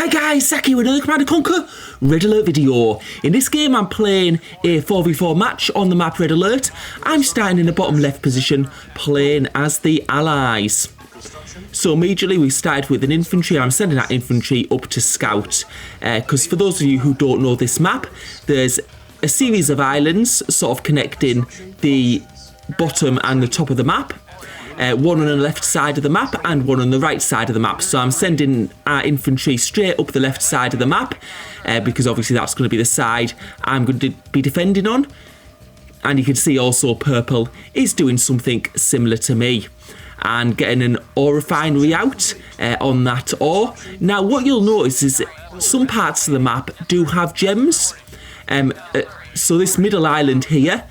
Hi guys, Zach here with another Command & Conquer Red Alert video. In this game I'm playing a 4v4 match on the map Red Alert. I'm starting in the bottom left position playing as the Allies. So immediately we started with an infantry. I'm sending that infantry up to scout. Because for those of you who don't know this map, there's a series of islands sort of connecting the bottom and the top of the map. One on the left side of the map and one on the right side of the map. So I'm sending our infantry straight up the left side of the map because obviously that's going to be the side I'm going to be defending on. And you can see also purple is doing something similar to me and getting an ore refinery out on that ore. Now what you'll notice is some parts of the map do have gems. So this middle island here,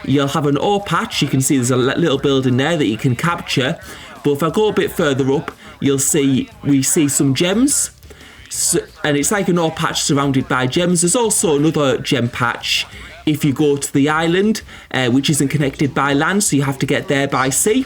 you'll have an ore patch. You can see there's a little building there that you can capture. But if I go a bit further up, you'll see we see some gems. And it's like an ore patch surrounded by gems. There's also another gem patch if you go to the island, which isn't connected by land, so you have to get there by sea.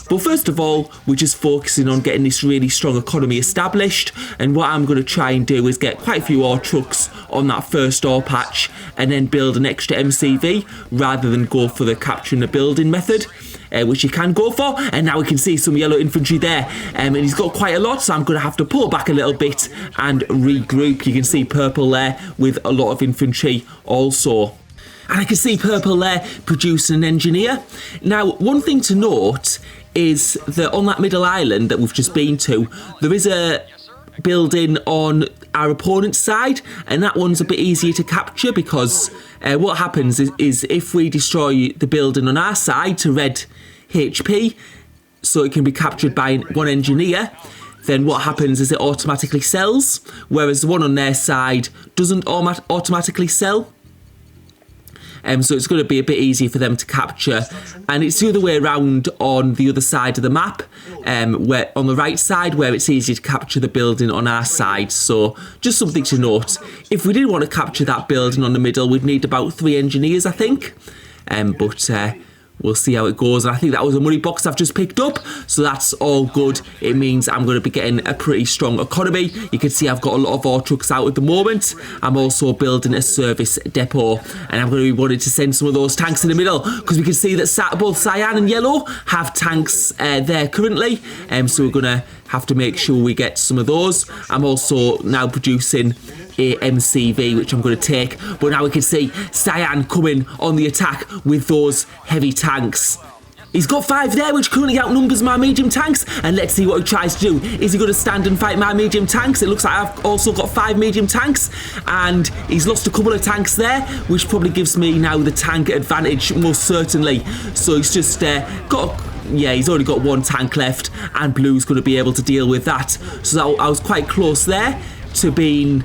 But first of all, we're just focusing on getting this really strong economy established. And what I'm going to try and do is get quite a few ore trucks on that first ore patch and then build an extra MCV rather than go for the capturing the building method, which you can go for. And now we can see some yellow infantry there. And he's got quite a lot, so I'm going to have to pull back a little bit and regroup. You can see purple there with a lot of infantry also. And I can see purple there producing an engineer. Now, one thing to note is that on that middle island that we've just been to, there is a building on our opponent's side, and that one's a bit easier to capture because what happens is if we destroy the building on our side to red HP, so it can be captured by one engineer, then what happens is it automatically sells, whereas the one on their side doesn't automatically sell. So it's going to be a bit easier for them to capture. And it's the other way around on the other side of the map, where on the right side, where it's easier to capture the building on our side. So just something to note. If we did want to capture that building on the middle, we'd need about 3 engineers, I think. But we'll see how it goes. And I think that was a money box I've just picked up, so that's all good. It means I'm going to be getting a pretty strong economy. You can see I've got a lot of ore trucks out at the moment. I'm also building a service depot, and I'm going to be wanting to send some of those tanks in the middle because we can see that both cyan and yellow have tanks there currently. So we're going to have to make sure we get some of those. I'm also now producing a MCV, which I'm going to take. But now we can see cyan coming on the attack with those heavy tanks. He's got 5 there, which currently outnumbers my medium tanks. And let's see what he tries to do. Is he going to stand and fight my medium tanks? It looks like I've also got 5 medium tanks. And he's lost a couple of tanks there, which probably gives me now the tank advantage, most certainly. So he's just he's only got 1 tank left. And blue's going to be able to deal with that. So I was quite close there to being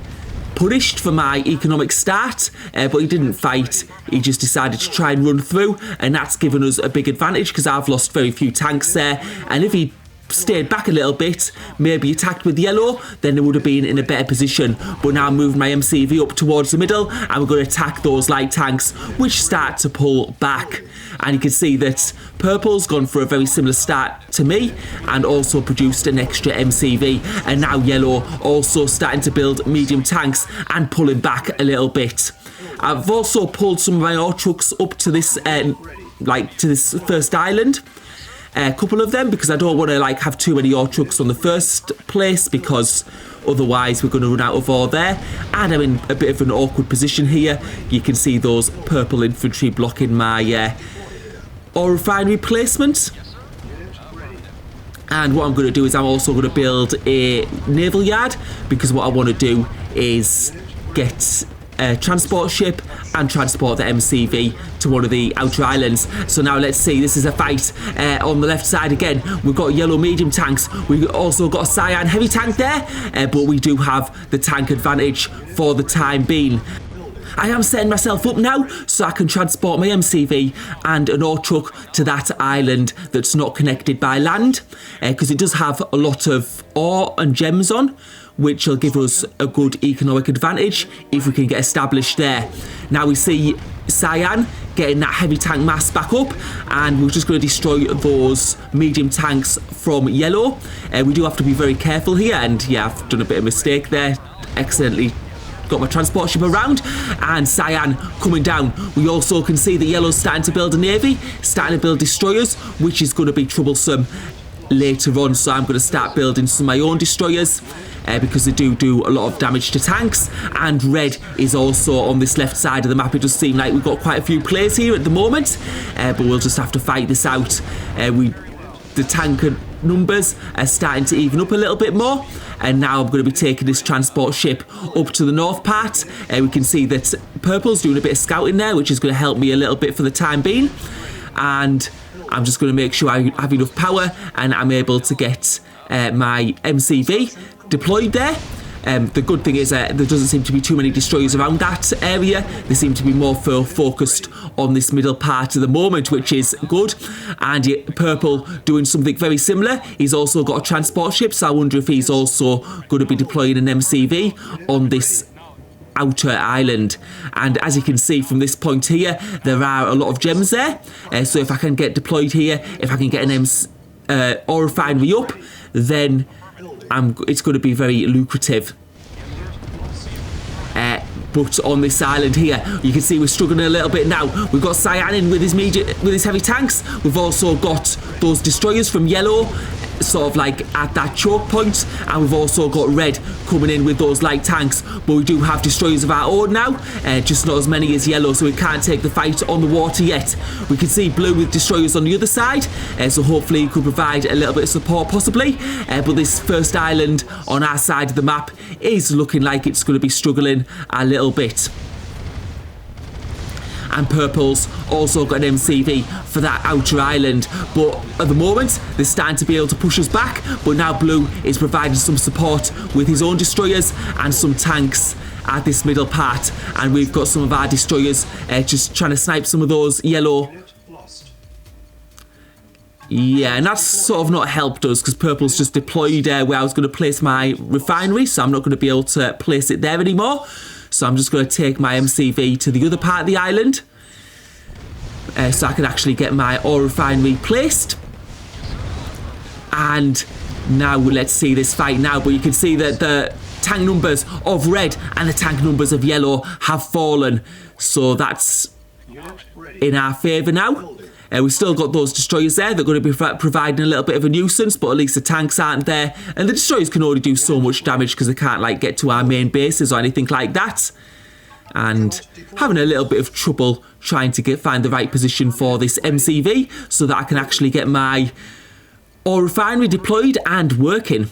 punished for my economic start, but he didn't fight. He just decided to try and run through, and that's given us a big advantage because I've lost very few tanks there. And if he stayed back a little bit, maybe attacked with yellow, then it would have been in a better position. But now I'm moving my MCV up towards the middle, and we're going to attack those light tanks, which start to pull back. And you can see that purple's gone for a very similar start to me and also produced an extra MCV. And now yellow also starting to build medium tanks and pulling back a little bit. I've also pulled some of my ore trucks up to this this first island. A couple of them, because I don't want to have too many ore trucks on the first place, because otherwise we're going to run out of ore there. And I'm in a bit of an awkward position here. You can see those purple infantry blocking my ore refinery placement. And what I'm going to do is I'm also going to build a naval yard, because what I want to do is get a transport ship and transport the MCV to one of the outer islands. So now let's see, this is a fight on the left side again. We've got yellow medium tanks. We've also got a cyan heavy tank there, but we do have the tank advantage for the time being. I am setting myself up now so I can transport my MCV and an ore truck to that island that's not connected by land, because it does have a lot of ore and gems on, which will give us a good economic advantage if we can get established there. Now we see cyan getting that heavy tank mass back up, and we're just going to destroy those medium tanks from yellow. We do have to be very careful here, and yeah, I've done a bit of a mistake there. accidentally got my transport ship around, and cyan coming down. We also can see that yellow's starting to build a navy, starting to build destroyers, which is going to be troublesome later on. So I'm going to start building some of my own destroyers because they do a lot of damage to tanks. And red is also on this left side of the map. It does seem like we've got quite a few players here at the moment, but we'll just have to fight this out. The tank numbers are starting to even up a little bit more, and now I'm going to be taking this transport ship up to the north part. We can see that purple's doing a bit of scouting there, which is going to help me a little bit for the time being, and I'm just going to make sure I have enough power and I'm able to get my MCV deployed there. The good thing is there doesn't seem to be too many destroyers around that area. They seem to be more focused on this middle part at the moment, which is good. And purple doing something very similar. He's also got a transport ship, so I wonder if he's also going to be deploying an MCV on this outer island. And as you can see from this point here, there are a lot of gems there. So if I can get deployed here, if I can get an ore refinery up, then it's going to be very lucrative. But on this island here, you can see we're struggling a little bit now. We've got cyan in with his heavy tanks. We've also got those destroyers from yellow, sort of like at that choke point, and we've also got red coming in with those light tanks. But we do have destroyers of our own now, just not as many as yellow, so we can't take the fight on the water yet. We can see blue with destroyers on the other side, so hopefully he could provide a little bit of support possibly. But this first island on our side of the map is looking like it's going to be struggling a little bit. And purple's also got an MCV for that outer island, but at the moment they're starting to be able to push us back. But now blue is providing some support with his own destroyers and some tanks at this middle part, and we've got some of our destroyers just trying to snipe some of those yellow. Yeah, and that's sort of not helped us because purple's just deployed where I was going to place my refinery, so I'm not going to be able to place it there anymore. So I'm just going to take my MCV to the other part of the island, so I can actually get my ore refinery placed. And now let's see this fight now. But you can see that the tank numbers of red and the tank numbers of yellow have fallen. So that's in our favour now. We've still got those destroyers there. They're going to be providing a little bit of a nuisance, but at least the tanks aren't there. And the destroyers can only do so much damage because they can't like get to our main bases or anything like that. And having a little bit of trouble trying to find the right position for this MCV so that I can actually get my ore refinery deployed and working.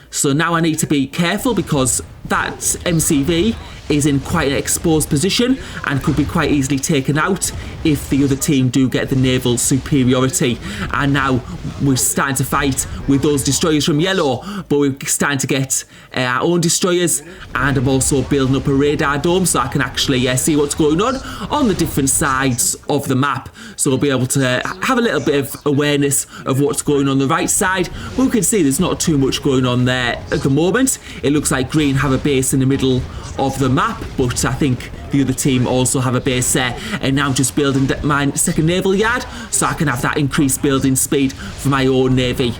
So now I need to be careful because that MCV is in quite an exposed position and could be quite easily taken out if the other team do get the naval superiority. And now we're starting to fight with those destroyers from yellow, but we're starting to get our own destroyers, and I'm also building up a radar dome so I can actually see what's going on the different sides of the map, so we'll be able to have a little bit of awareness of what's going on the right side. We can see there's not too much going on there at the moment. It looks like green have a base in the middle of the map, but I think the other team also have a base there. And now I'm just building my second naval yard so I can have that increased building speed for my own navy.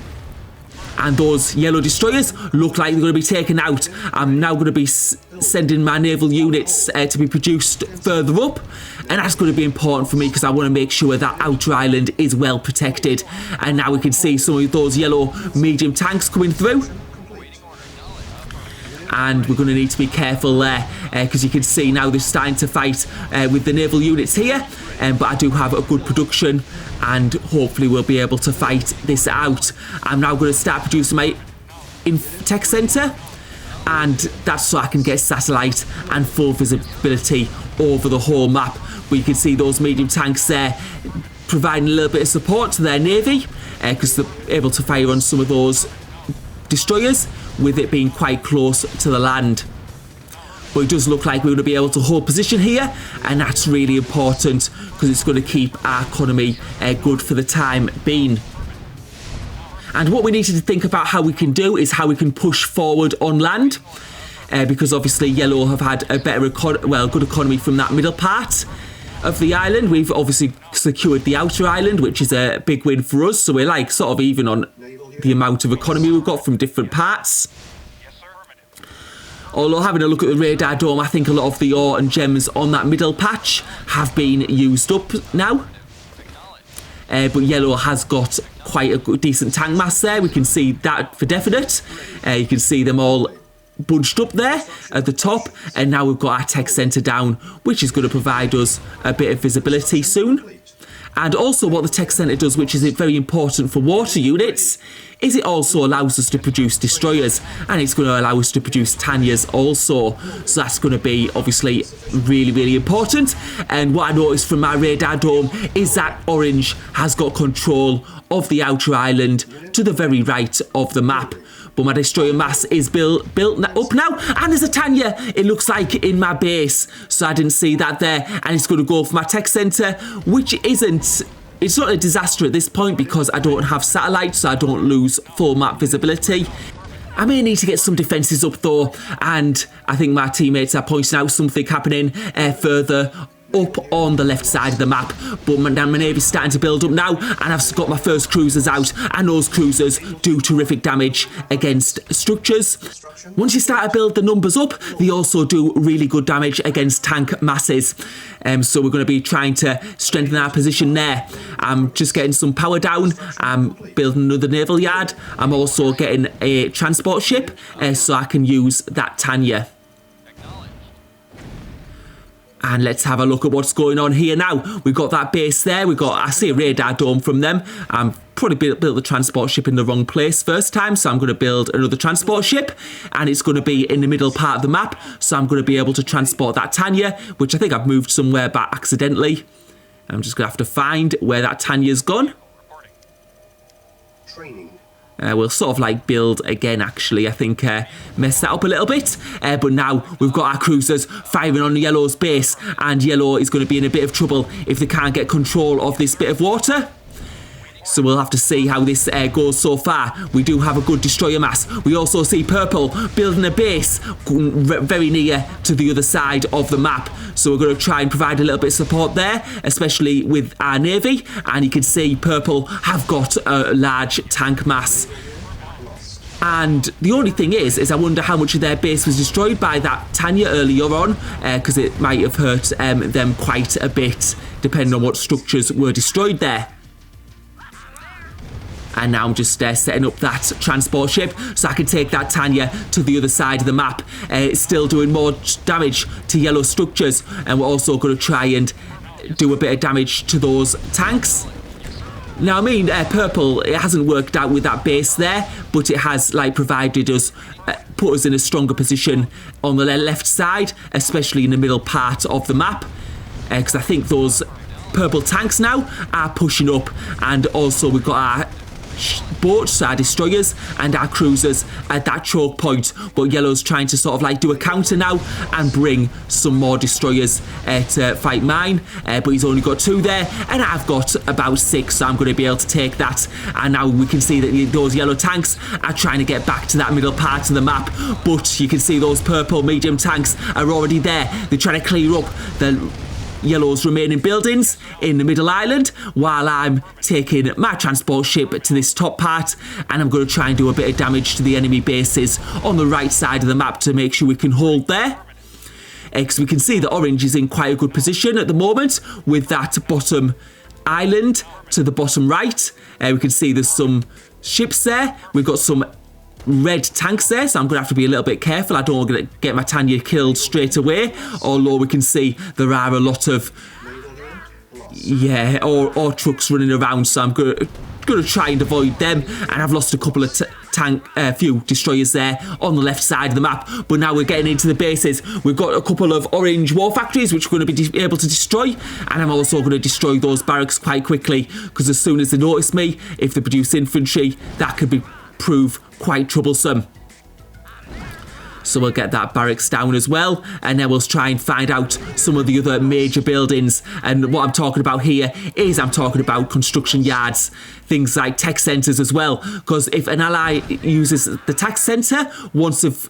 And those yellow destroyers look like they're going to be taken out. I'm now going to be sending my naval units to be produced further up, and that's going to be important for me because I want to make sure that outer island is well protected. And now we can see some of those yellow medium tanks coming through. And we're going to need to be careful there because you can see now they're starting to fight with the naval units here, but I do have a good production and hopefully we'll be able to fight this out. I'm now going to start producing my tech centre, and that's so I can get satellite and full visibility over the whole map. But you can see those medium tanks there providing a little bit of support to their navy because they're able to fire on some of those destroyers with it being quite close to the land. But it does look like we're going to be able to hold position here, and that's really important because it's going to keep our economy good for the time being. And what we need to think about how we can do is how we can push forward on land, because obviously yellow have had a better good economy from that middle part of the island. We've obviously secured the outer island, which is a big win for us, so we're like sort of even on the amount of economy we've got from different parts. Although having a look at the radar dome, I think a lot of the ore and gems on that middle patch have been used up now. But yellow has got quite a good, decent tank mass there. We can see that for definite. You can see them all bunched up there at the top. And now we've got our tech centre down, which is going to provide us a bit of visibility soon. And also what the tech centre does, which is very important for water units, is it also allows us to produce destroyers, and it's going to allow us to produce Tanyas also. So that's going to be obviously really, really important. And what I noticed from my radar dome is that orange has got control of the outer island to the very right of the map. But my destroyer mass is built up now, and there's a Tanya, it looks like, in my base. So I didn't see that there, and it's going to go for my tech centre, which isn't... It's not a disaster at this point because I don't have satellite, so I don't lose full map visibility. I may need to get some defences up though, and I think my teammates are pointing out something happening further up on the left side of the map. But my navy's starting to build up now, and I've got my first cruisers out, and those cruisers do terrific damage against structures. Once you start to build the numbers up, they also do really good damage against tank masses. So we're going to be trying to strengthen our position there. I'm just getting some power down. I'm building another naval yard. I'm also getting a transport ship so I can use that Tanya. And let's have a look at what's going on here now. We've got that base there. I see a radar dome from them. Probably built the transport ship in the wrong place first time, so I'm going to build another transport ship, and it's going to be in the middle part of the map, so I'm going to be able to transport that Tanya, which I think I've moved somewhere by accidentally. I'm just going to have to find where that Tanya's gone. Training. We'll sort of like build again, actually. I think mess that up a little bit. But now we've got our cruisers firing on yellow's base, and yellow is going to be in a bit of trouble if they can't get control of this bit of water. So we'll have to see how this goes so far. We do have a good destroyer mass. We also see purple building a base very near to the other side of the map. So we're going to try and provide a little bit of support there, especially with our navy. And you can see purple have got a large tank mass. And the only thing is I wonder how much of their base was destroyed by that Tanya earlier on, because it might have hurt them quite a bit, depending on what structures were destroyed there. And now I'm just setting up that transport ship so I can take that Tanya to the other side of the map. It's still doing more damage to yellow structures, and we're also going to try and do a bit of damage to those tanks. Now, I mean, purple, it hasn't worked out with that base there, but it has provided us, put us in a stronger position on the left side, especially in the middle part of the map, because I think those purple tanks now are pushing up, and also we've got our boats, our destroyers, and our cruisers at that choke point. But yellow's trying to sort of do a counter now and bring some more destroyers to fight mine. But he's only got 2 there, and I've got about 6, so I'm going to be able to take that. And now we can see that those yellow tanks are trying to get back to that middle part of the map. But you can see those purple medium tanks are already there. They're trying to clear up the yellow's remaining buildings in the middle island, while I'm taking my transport ship to this top part, and I'm going to try and do a bit of damage to the enemy bases on the right side of the map to make sure we can hold there. Because we can see that orange is in quite a good position at the moment with that bottom island to the bottom right. We can see there's some ships there. We've got some red tanks there, so I'm going to have to be a little bit careful. I don't want to get my Tanya killed straight away, although we can see there are a lot of or trucks running around, so I'm going to try and avoid them. And I've lost a couple of few destroyers there on the left side of the map, but now we're getting into the bases. We've got a couple of orange war factories which we're going to be able to destroy, and I'm also going to destroy those barracks quite quickly, because as soon as they notice me, if they produce infantry, that could prove quite troublesome. So we'll get that barracks down as well, and then we'll try and find out some of the other major buildings. And what I'm talking about here is I'm talking about construction yards, things like tech centres as well, because if an ally uses the tech centre, once they've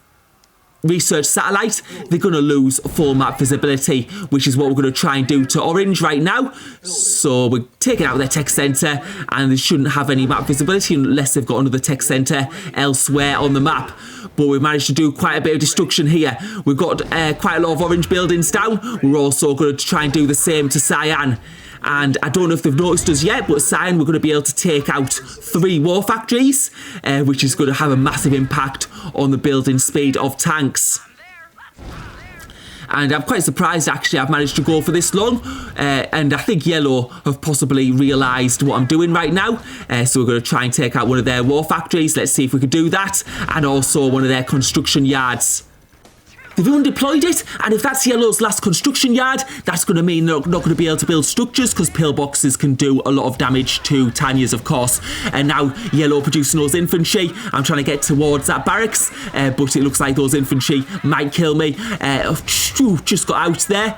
research satellite, they're going to lose full map visibility, which is what we're going to try and do to Orange right now. So we're taking out their tech centre, and they shouldn't have any map visibility unless they've got another tech centre elsewhere on the map. But we've managed to do quite a bit of destruction here. We've got quite a lot of Orange buildings down. We're also going to try and do the same to Cyan. And I don't know if they've noticed us yet, but Cyan, we're going to be able to take out 3 war factories, which is going to have a massive impact on the building speed of tanks. And I'm quite surprised, actually, I've managed to go for this long. And I think Yellow have possibly realised what I'm doing right now. So we're going to try and take out one of their war factories. Let's see if we can do that. And also one of their construction yards. They've undeployed it, and if that's Yellow's last construction yard, that's going to mean they're not going to be able to build structures, because pillboxes can do a lot of damage to Tanya's, of course. And now Yellow producing those infantry. I'm trying to get towards that barracks, but it looks like those infantry might kill me. Just got out there,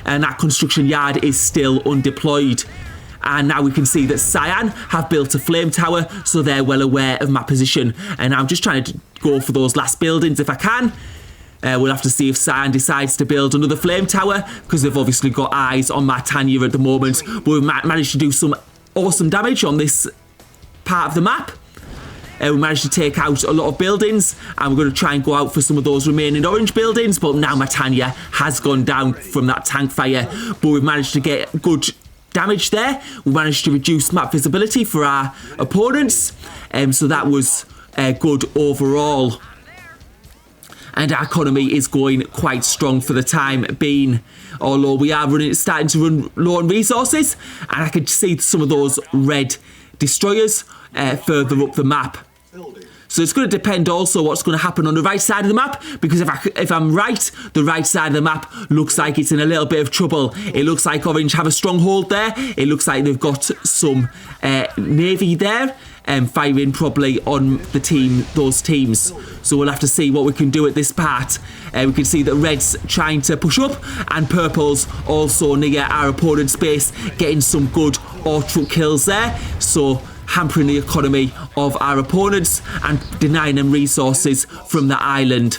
and that construction yard is still undeployed. And now we can see that Cyan have built a flame tower, so they're well aware of my position. And I'm just trying to go for those last buildings if I can. We'll have to see if Cyan decides to build another flame tower, because they've obviously got eyes on my Tanya at the moment. But we've managed to do some awesome damage on this part of the map. We managed to take out a lot of buildings, and we're going to try and go out for some of those remaining Orange buildings. But now my Tanya has gone down from that tank fire. But we've managed to get good damage there. We managed to reduce map visibility for our opponents. So that was good overall. And our economy is going quite strong for the time being, although we are starting to run low on resources. And I can see some of those red destroyers further up the map. So it's going to depend also what's going to happen on the right side of the map, because if I'm right, the right side of the map looks like it's in a little bit of trouble. It looks like Orange have a stronghold there. It looks like they've got some Navy there. Firing probably on those teams. So we'll have to see what we can do at this part. We can see that Red's trying to push up, and Purple's also near our opponent's base, getting some good auto kills there. So hampering the economy of our opponents and denying them resources from the island.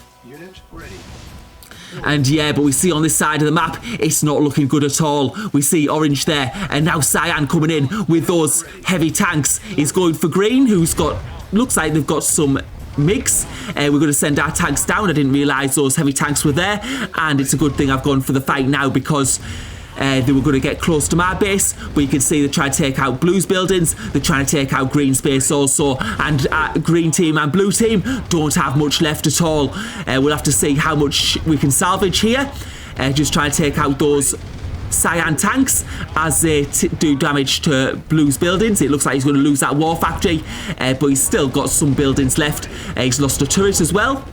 And yeah, but we see on this side of the map, it's not looking good at all. We see Orange there, and now Cyan coming in with those heavy tanks. He's going for Green, looks like they've got some MiGs. We're going to send our tanks down. I didn't realise those heavy tanks were there, and it's a good thing I've gone for the fight now, because they were going to get close to my base. But you can see they're trying to take out Blue's buildings. They're trying to take out Green's base also. And Green team and Blue team don't have much left at all. We'll have to see how much we can salvage here. Just trying to take out those Cyan tanks as they do damage to Blue's buildings. It looks like he's going to lose that war factory, but he's still got some buildings left. He's lost a turret as well.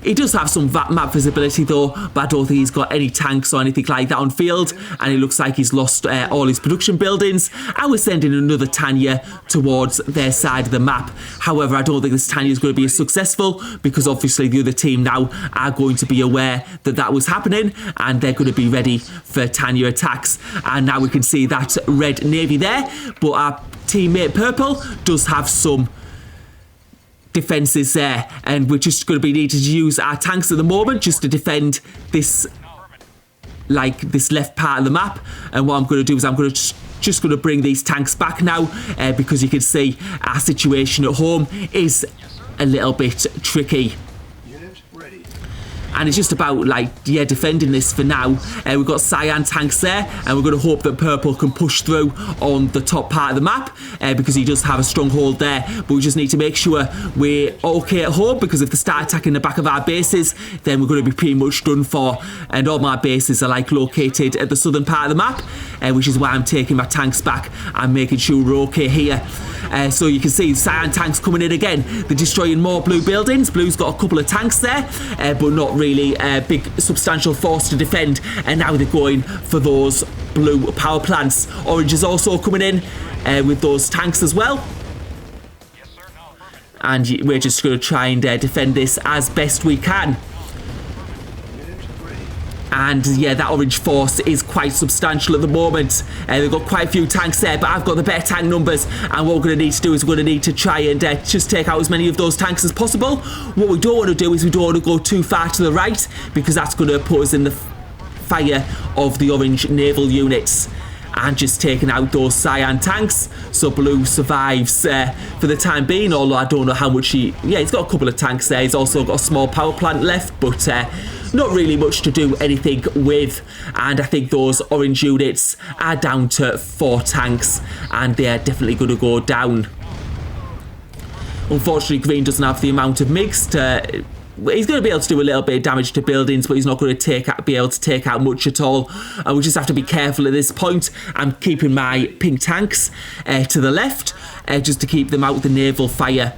He does have some map visibility though, but I don't think he's got any tanks or anything like that on field. And it looks like he's lost all his production buildings. And we're sending another Tanya towards their side of the map. However, I don't think this Tanya is going to be as successful, because obviously the other team now are going to be aware that that was happening, and they're going to be ready for Tanya attacks. And now we can see that red navy there, but our teammate Purple does have some defences there, and we're just going to be needing to use our tanks at the moment just to defend this left part of the map. And what I'm going to do is I'm going to just going to bring these tanks back now, because you can see our situation at home is a little bit tricky. And it's just about, defending this for now. We've got Cyan tanks there, and we're going to hope that Purple can push through on the top part of the map, because he does have a stronghold there. But we just need to make sure we're okay at home, because if they start attacking the back of our bases, then we're going to be pretty much done for. And all my bases are, located at the southern part of the map, which is why I'm taking my tanks back and making sure we're okay here. So you can see Cyan tanks coming in again. They're destroying more Blue buildings. Blue's got a couple of tanks there, but not really a big substantial force to defend. And now they're going for those Blue power plants. Orange is also coming in with those tanks as well. And we're just going to try and defend this as best we can. And yeah, that orange force is quite substantial at the moment. They've got quite a few tanks there, but I've got the better tank numbers. And what we're going to need to do is we're going to need to try and just take out as many of those tanks as possible. What we don't want to do is we don't want to go too far to the right, because that's going to put us in the fire of the orange naval units. And just taking out those cyan tanks, so blue survives for the time being, although I don't know how much he's got a couple of tanks there. He's also got a small power plant left, but not really much to do anything with. And I think those orange units are down to 4 tanks, and they are definitely going to go down. Unfortunately, green doesn't have the amount of MiGs to... He's going to be able to do a little bit of damage to buildings, but he's not going to be able to take out much at all. And we just have to be careful at this point. I'm keeping my pink tanks to the left, just to keep them out of the naval fire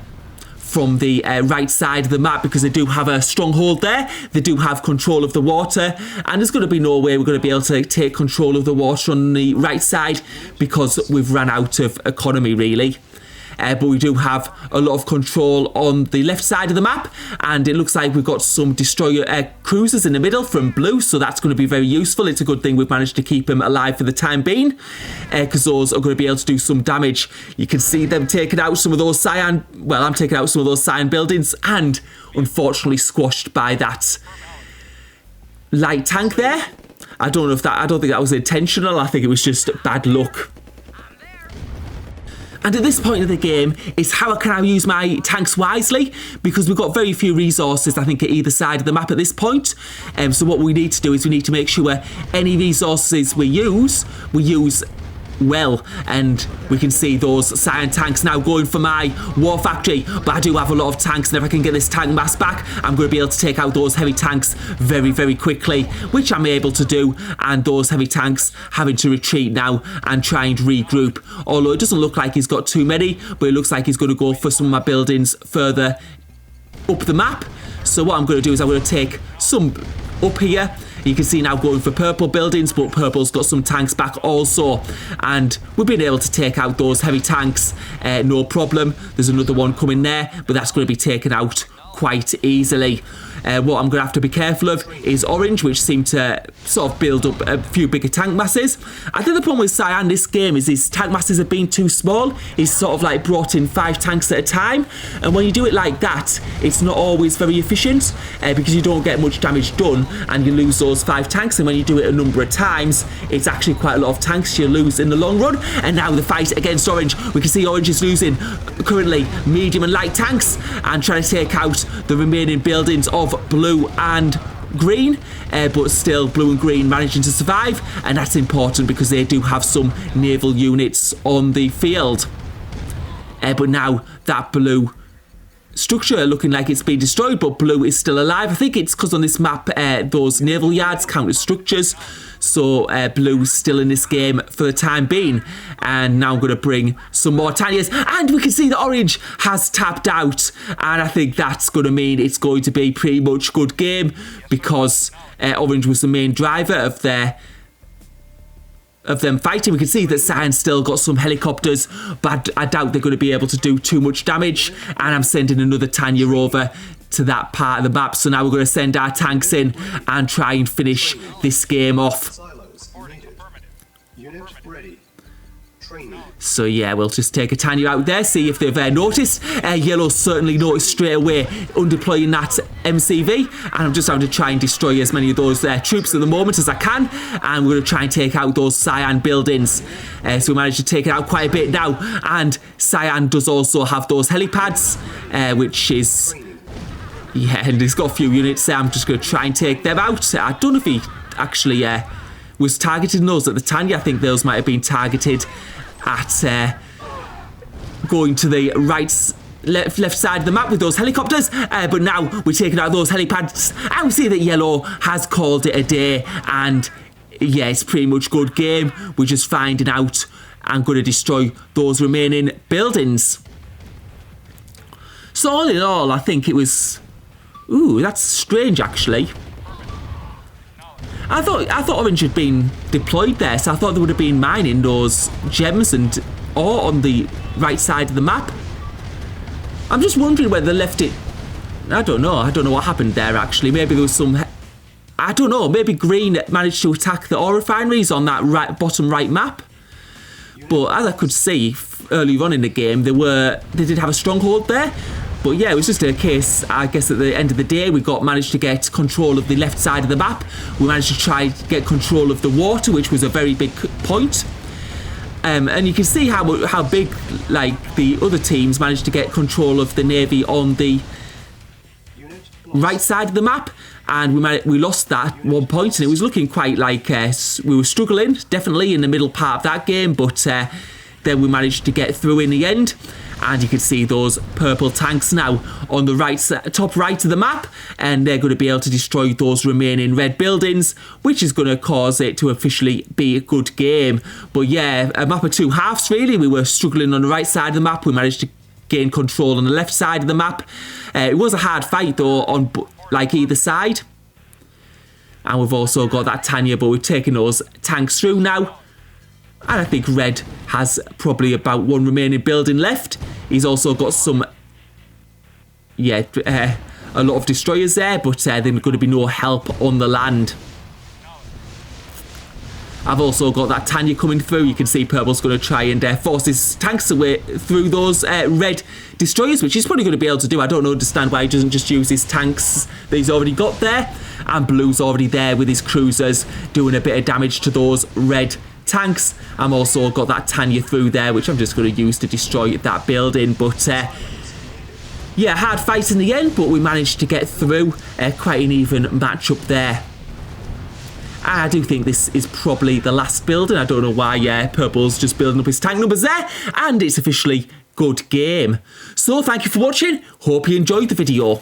from the right side of the map, because they do have a stronghold there. They do have control of the water, and there's going to be no way we're going to be able to take control of the water on the right side, because we've run out of economy, really. But we do have a lot of control on the left side of the map, and it looks like we've got some destroyer cruisers in the middle from blue, so that's going to be very useful. It's a good thing we've managed to keep them alive for the time being, because those are going to be able to do some damage. You can see them taking out some of those cyan... Well, I'm taking out some of those cyan buildings, and unfortunately squashed by that light tank there. I don't think that was intentional. I think it was just bad luck. And at this point of the game is how can I use my tanks wisely, because we've got very few resources, I think, at either side of the map at this point. So what we need to do is we need to make sure any resources we use well, and we can see those cyan tanks now going for my war factory, but I do have a lot of tanks, and if I can get this tank mass back, I'm going to be able to take out those heavy tanks very, very quickly, which I'm able to do. And those heavy tanks having to retreat now and try and regroup, although it doesn't look like he's got too many, but it looks like he's going to go for some of my buildings further up the map. So what I'm going to do is I'm going to take some up here. You can see now going for purple buildings, but purple's got some tanks back also. And we've been able to take out those heavy tanks, no problem. There's another one coming there, but that's going to be taken out quite easily. What I'm going to have to be careful of is orange, which seem to sort of build up a few bigger tank masses. I think the problem with cyan this game is his tank masses have been too small. He's sort of like brought in 5 tanks at a time, and when you do it like that, it's not always very efficient, because you don't get much damage done and you lose those 5 tanks. And when you do it a number of times, it's actually quite a lot of tanks you lose in the long run. And now the fight against orange, we can see orange is losing currently medium and light tanks and trying to take out the remaining buildings of blue and green, but still blue and green managing to survive, and that's important because they do have some naval units on the field. But now that blue structure looking like it's been destroyed, but blue is still alive. I think it's because on this map those naval yards count as structures, so blue is still in this game for the time being. And now I'm going to bring some more Tanyas, and we can see that orange has tapped out, and I think that's going to mean it's going to be pretty much good game, because orange was the main driver of them fighting. We can see that cyan's still got some helicopters, but I doubt they're going to be able to do too much damage. And I'm sending another Tanya over to that part of the map. So now we're going to send our tanks in and try and finish this game off. So yeah, we'll just take a Tanya out there, see if they've noticed. Yellow certainly noticed straight away undeploying that MCV, and I'm just having to try and destroy as many of those troops at the moment as I can, and we're going to try and take out those cyan buildings. So we managed to take it out quite a bit now, and cyan does also have those helipads, which is... Yeah, and he's got a few units there. I'm just going to try and take them out. I don't know if he actually was targeting those at the Tanya. I think those might have been targeted at going to the left side of the map with those helicopters, but now we're taking out those helipads, and we see that yellow has called it a day. And yeah, it's pretty much good game. We're just finding out and going to destroy those remaining buildings. So all in all, I think it was... Ooh, that's strange actually. I thought orange had been deployed there, so I thought they would have been mining those gems or on the right side of the map. I'm just wondering whether they left it... I don't know what happened there actually. Maybe there was some I don't know, maybe green managed to attack the oil refineries on that bottom right map. But as I could see earlier on in the game, they did have a stronghold there. But yeah, it was just a case, I guess at the end of the day, we managed to get control of the left side of the map. We managed to try to get control of the water, which was a very big point. And you can see how big, like, the other teams managed to get control of the Navy on the right side of the map. And we lost that 1 point, and it was looking quite like we were struggling, definitely, in the middle part of that game. But then we managed to get through in the end. And you can see those purple tanks now on the top right of the map, and they're going to be able to destroy those remaining red buildings, which is going to cause it to officially be a good game. But yeah, a map of two halves really. We were struggling on the right side of the map. We managed to gain control on the left side of the map. It was a hard fight though on like either side. And we've also got that Tanya, but we've taken those tanks through now. And I think red has probably about one remaining building left. He's also got some, a lot of destroyers there, but there's going to be no help on the land. I've also got that Tanya coming through. You can see purple's going to try and force his tanks away through those red destroyers, which he's probably going to be able to do. I don't understand why he doesn't just use his tanks that he's already got there. And blue's already there with his cruisers doing a bit of damage to those red tanks. I'm also got that Tanya through there, which I'm just going to use to destroy that building. But yeah, hard fight in the end, but we managed to get through. Quite an even matchup there. I do think this is probably the last building. I don't know why purple's just building up his tank numbers there, and it's officially good game. So thank you for watching. Hope you enjoyed the video.